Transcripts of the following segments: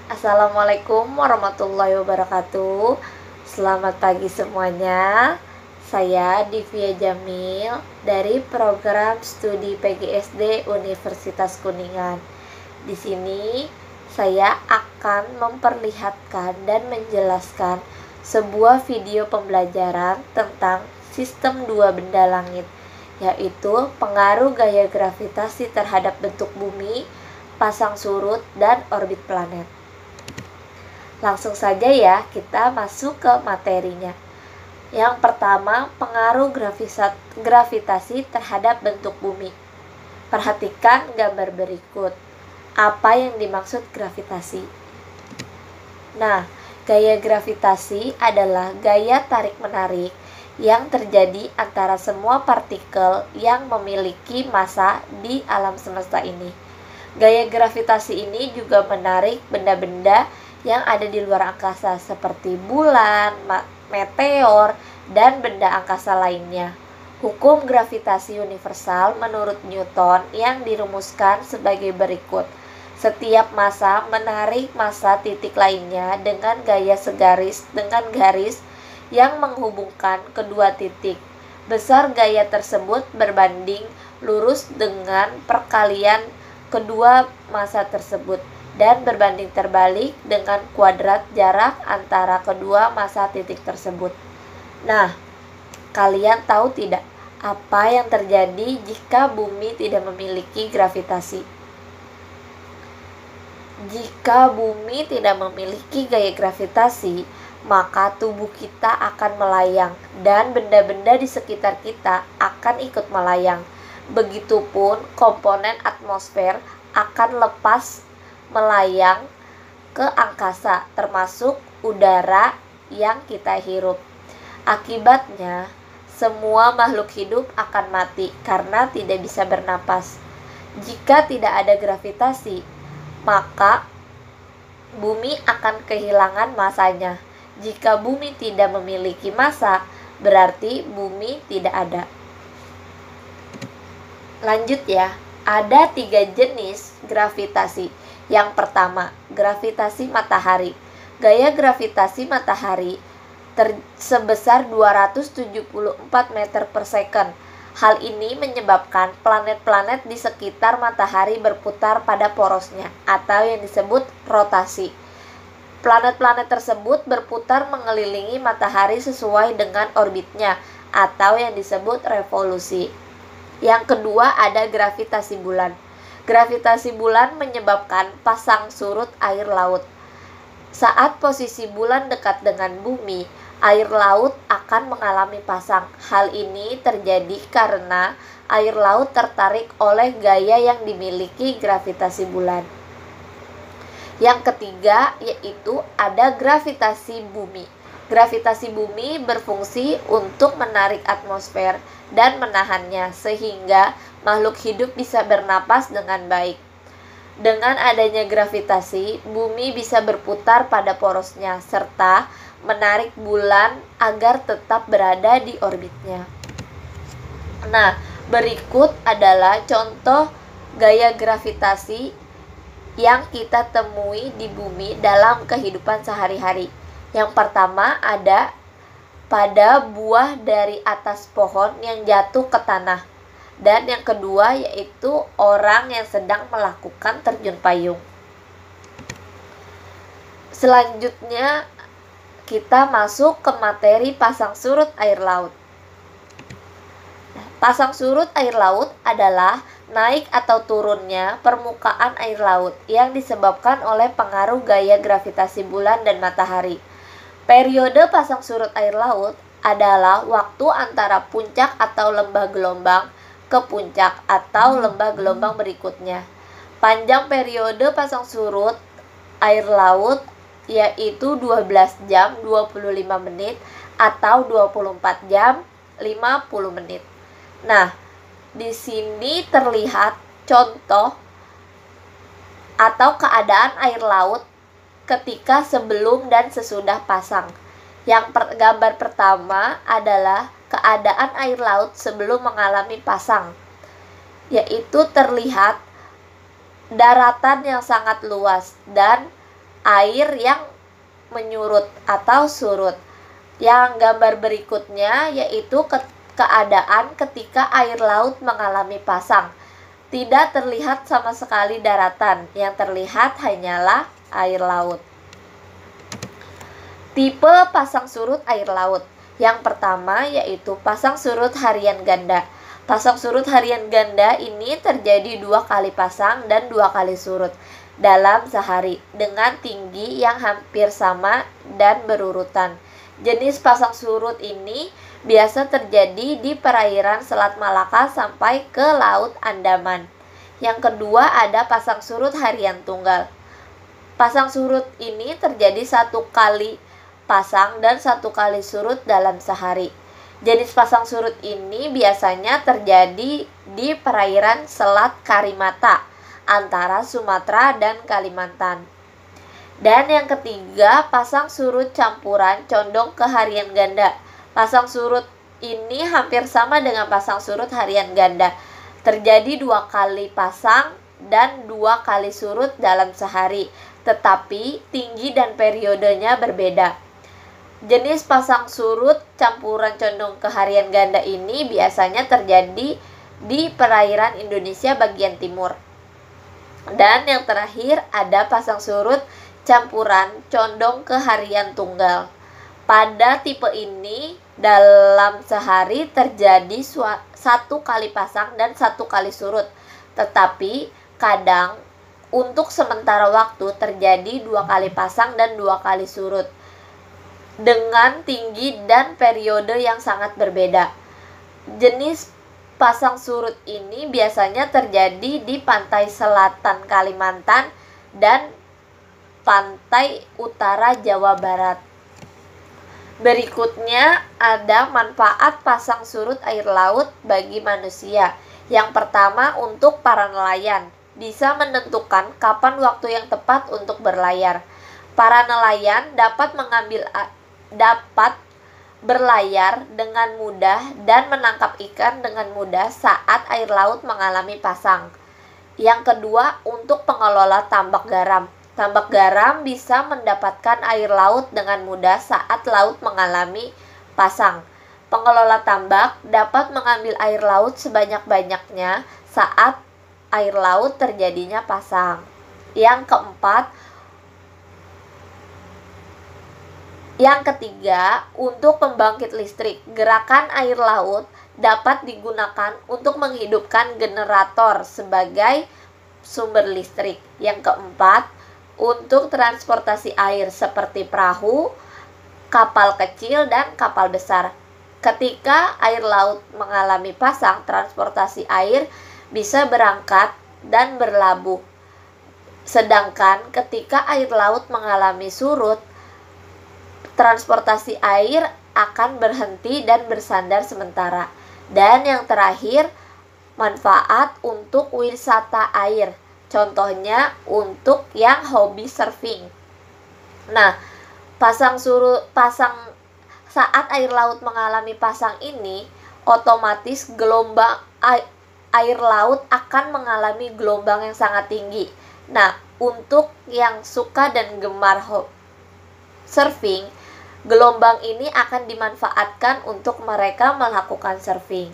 Assalamualaikum warahmatullahi wabarakatuh. Selamat pagi semuanya. Saya Divya Jamil dari program studi PGSD Universitas Kuningan. Di sini saya akan memperlihatkan dan menjelaskan sebuah video pembelajaran tentang sistem dua benda langit, yaitu pengaruh gaya gravitasi terhadap bentuk bumi, pasang surut, dan orbit planet. Langsung saja ya, kita masuk ke materinya. Yang pertama, pengaruh gravitasi terhadap bentuk bumi. Perhatikan gambar berikut. Apa yang dimaksud gravitasi? Nah, gaya gravitasi adalah gaya tarik-menarik yang terjadi antara semua partikel yang memiliki massa di alam semesta ini. Gaya gravitasi ini juga menarik benda-benda yang ada di luar angkasa seperti bulan, meteor, dan benda angkasa lainnya. Hukum gravitasi universal menurut Newton yang dirumuskan sebagai berikut. Setiap massa menarik massa titik lainnya dengan gaya segaris dengan garis yang menghubungkan kedua titik. Besar gaya tersebut berbanding lurus dengan perkalian kedua massa tersebut dan berbanding terbalik dengan kuadrat jarak antara kedua massa titik tersebut. Nah, kalian tahu tidak apa yang terjadi jika bumi tidak memiliki gravitasi? Jika bumi tidak memiliki gaya gravitasi, maka tubuh kita akan melayang dan benda-benda di sekitar kita akan ikut melayang. Begitupun komponen atmosfer akan lepas melayang ke angkasa, termasuk udara yang kita hirup. Akibatnya, semua makhluk hidup akan mati karena tidak bisa bernapas. Jika tidak ada gravitasi, maka bumi akan kehilangan massanya. Jika bumi tidak memiliki massa, berarti bumi tidak ada. Lanjut ya, ada 3 jenis gravitasi. Yang pertama, gravitasi matahari. Gaya gravitasi matahari sebesar 274 meter per second. Hal ini menyebabkan planet-planet di sekitar matahari berputar pada porosnya, atau yang disebut rotasi. Planet-planet tersebut berputar mengelilingi matahari sesuai dengan orbitnya, atau yang disebut revolusi. Yang kedua, ada gravitasi bulan. Gravitasi bulan menyebabkan pasang surut air laut. Saat posisi bulan dekat dengan bumi, air laut akan mengalami pasang. Hal ini terjadi karena air laut tertarik oleh gaya yang dimiliki gravitasi bulan. Yang ketiga, yaitu ada gravitasi bumi. Gravitasi bumi berfungsi untuk menarik atmosfer dan menahannya sehingga makhluk hidup bisa bernapas dengan baik. Dengan adanya gravitasi, bumi bisa berputar pada porosnya serta menarik bulan agar tetap berada di orbitnya. Nah, berikut adalah contoh gaya gravitasi yang kita temui di bumi dalam kehidupan sehari-hari. Yang pertama ada pada buah dari atas pohon yang jatuh ke tanah. Dan yang kedua yaitu orang yang sedang melakukan terjun payung. Selanjutnya kita masuk ke materi pasang surut air laut. Pasang surut air laut adalah naik atau turunnya permukaan air laut yang disebabkan oleh pengaruh gaya gravitasi bulan dan matahari. Periode pasang surut air laut adalah waktu antara puncak atau lembah gelombang ke puncak atau lembah gelombang berikutnya. Panjang periode pasang surut air laut yaitu 12 jam 25 menit atau 24 jam 50 menit. Nah, di sini terlihat contoh atau keadaan air laut ketika sebelum dan sesudah pasang. Yang gambar pertama adalah keadaan air laut sebelum mengalami pasang, yaitu terlihat daratan yang sangat luas dan air yang menyurut atau surut. Yang gambar berikutnya yaitu keadaan ketika air laut mengalami pasang. Tidak terlihat sama sekali daratan, yang terlihat hanyalah air laut. Tipe pasang surut air laut. Yang pertama yaitu pasang surut harian ganda. Pasang surut harian ganda ini terjadi 2 kali pasang dan 2 kali surut dalam sehari dengan tinggi yang hampir sama dan berurutan. Jenis pasang surut ini biasa terjadi di perairan Selat Malaka sampai ke Laut Andaman. Yang kedua ada pasang surut harian tunggal. Pasang surut ini terjadi 1 kali pasang dan 1 kali surut dalam sehari. Jenis pasang surut ini biasanya terjadi di perairan Selat Karimata antara Sumatera dan Kalimantan. Dan yang ketiga, pasang surut campuran condong ke harian ganda. Pasang surut ini hampir sama dengan pasang surut harian ganda. Terjadi 2 kali pasang dan 2 kali surut dalam sehari, tetapi tinggi dan periodenya berbeda. Jenis pasang surut campuran condong ke harian ganda ini biasanya terjadi di perairan Indonesia bagian timur. Dan yang terakhir ada pasang surut campuran condong ke harian tunggal. Pada tipe ini dalam sehari terjadi 1 kali pasang dan 1 kali surut. Tetapi kadang untuk sementara waktu terjadi 2 kali pasang dan 2 kali surut dengan tinggi dan periode yang sangat berbeda. Jenis pasang surut ini biasanya terjadi di pantai selatan Kalimantan dan pantai utara Jawa Barat. Berikutnya ada manfaat pasang surut air laut bagi manusia. Yang pertama, untuk para nelayan, bisa menentukan kapan waktu yang tepat untuk berlayar. Para nelayan dapat berlayar dengan mudah dan menangkap ikan dengan mudah saat air laut mengalami pasang. Yang kedua, untuk pengelola tambak garam. Tambak garam bisa mendapatkan air laut dengan mudah saat laut mengalami pasang. Pengelola tambak dapat mengambil air laut sebanyak-banyaknya saat air laut terjadinya pasang. Yang ketiga, untuk pembangkit listrik. Gerakan air laut dapat digunakan untuk menghidupkan generator sebagai sumber listrik. Yang keempat, untuk transportasi air seperti perahu, kapal kecil, dan kapal besar. Ketika air laut mengalami pasang, transportasi air bisa berangkat dan berlabuh. Sedangkan ketika air laut mengalami surut, transportasi air akan berhenti dan bersandar sementara. Dan yang terakhir, manfaat untuk wisata air. Contohnya untuk yang hobi surfing. Nah, saat air laut mengalami pasang ini, otomatis gelombang air laut akan mengalami gelombang yang sangat tinggi. Nah, untuk yang suka dan gemar surfing, gelombang ini akan dimanfaatkan untuk mereka melakukan surfing.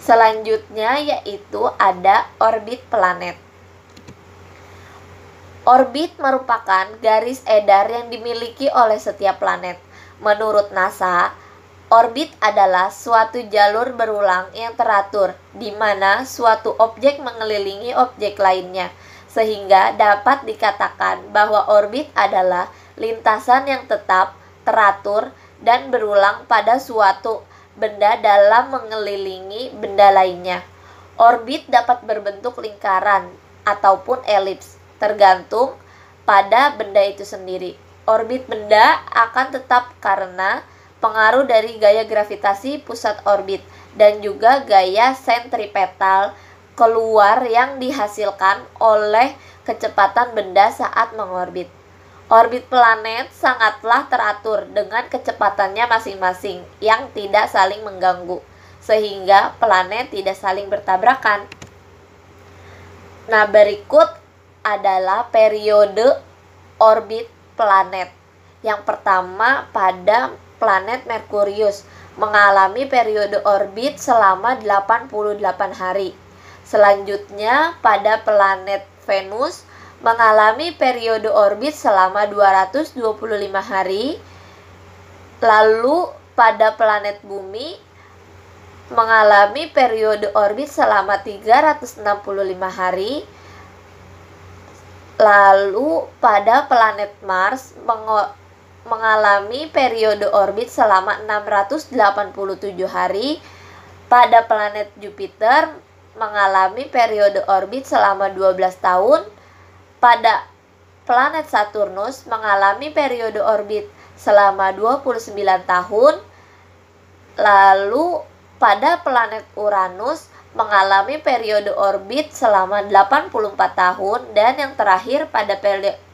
Selanjutnya yaitu ada orbit planet. Orbit merupakan garis edar yang dimiliki oleh setiap planet. Menurut NASA, orbit adalah suatu jalur berulang yang teratur di mana suatu objek mengelilingi objek lainnya, sehingga dapat dikatakan bahwa orbit adalah lintasan yang tetap, teratur, dan berulang pada suatu benda dalam mengelilingi benda lainnya. Orbit dapat berbentuk lingkaran ataupun elips, tergantung pada benda itu sendiri. Orbit benda akan tetap karena pengaruh dari gaya gravitasi pusat orbit dan juga gaya sentripetal keluar yang dihasilkan oleh kecepatan benda saat mengorbit. Orbit planet sangatlah teratur dengan kecepatannya masing-masing yang tidak saling mengganggu, sehingga planet tidak saling bertabrakan. Nah, berikut adalah periode orbit planet. Yang pertama pada planet Merkurius mengalami periode orbit selama 88 hari. Selanjutnya pada planet Venus mengalami periode orbit selama 225 hari. Lalu pada planet Bumi mengalami periode orbit selama 365 hari. Lalu pada planet Mars mengalami periode orbit selama 687 hari. Pada planet Jupiter mengalami periode orbit selama 12 tahun. Pada planet Saturnus mengalami periode orbit selama 29 tahun. Lalu pada planet Uranus mengalami periode orbit selama 84 tahun. Dan yang terakhir pada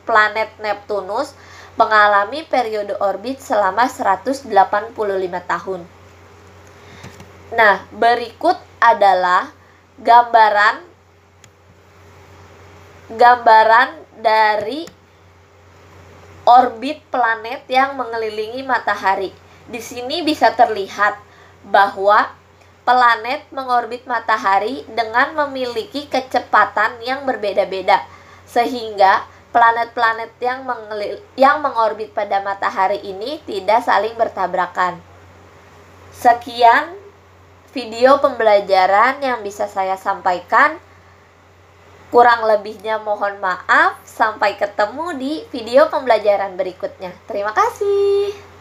planet Neptunus mengalami periode orbit selama 185 tahun. Nah, berikut adalah gambaran dari orbit planet yang mengelilingi matahari. Di sini bisa terlihat bahwa planet mengorbit matahari dengan memiliki kecepatan yang berbeda-beda, sehingga planet-planet yang mengorbit pada matahari ini tidak saling bertabrakan. Sekian video pembelajaran yang bisa saya sampaikan. Kurang lebihnya mohon maaf. Sampai ketemu di video pembelajaran berikutnya. Terima kasih.